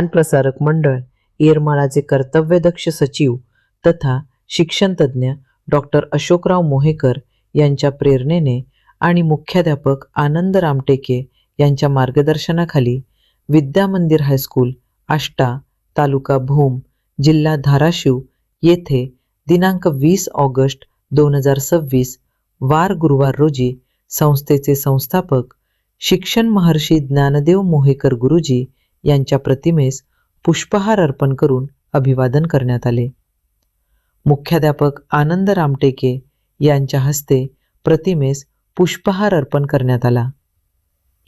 ज्ञानप्रसारक मंडळ येरमाळाचे कर्तव्यदक्ष सचिव तथा शिक्षणतज्ज्ञ डॉक्टर अशोकराव मोहेकर यांच्या प्रेरणेने आणि मुख्याध्यापक आनंद रामटेके यांच्या मार्गदर्शनाखाली विद्या मंदिर हायस्कूल आष्टा, तालुका भूम, जिल्हा धाराशिव येथे दिनांक 20 ऑगस्ट 2026 वार गुरुवार रोजी संस्थेचे संस्थापक शिक्षण महर्षी ज्ञानदेव मोहेकर गुरुजी यांच्या प्रतिमेस पुष्पहार अर्पण करून अभिवादन करण्यात आले. मुख्याध्यापक आनंद रामटेके यांच्या हस्ते प्रतिमेस पुष्पहार अर्पण करण्यात आला.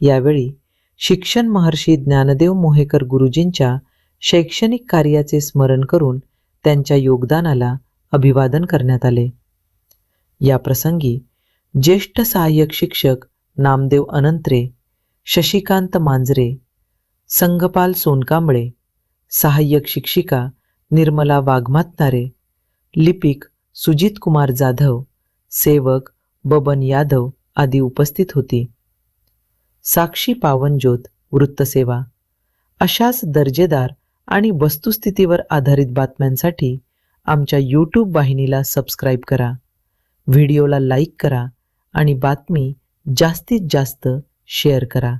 यावेळी शिक्षण महर्षी ज्ञानदेव मोहेकर गुरुजींच्या शैक्षणिक कार्याचे स्मरण करून त्यांच्या योगदानाला अभिवादन करण्यात आले. या प्रसंगी ज्येष्ठ सहाय्यक शिक्षक नामदेव अनंत्रे, शशिकांत मांजरे, संघपाल सोनकांबळे, सहाय्यक शिक्षिका निर्मला वाघमातनारे, लिपिक सुजित कुमार जाधव, सेवक बबन यादव आदी उपस्थित होती. साक्षी पावनज्योत वृत्तसेवा अशाच दर्जेदार आणि वस्तुस्थितीवर आधारित बातम्यांसाठी आमच्या यूट्यूब वाहिनीला सबस्क्राईब करा, व्हिडिओला लाईक करा आणि बातमी जास्तीत जास्त शेअर करा.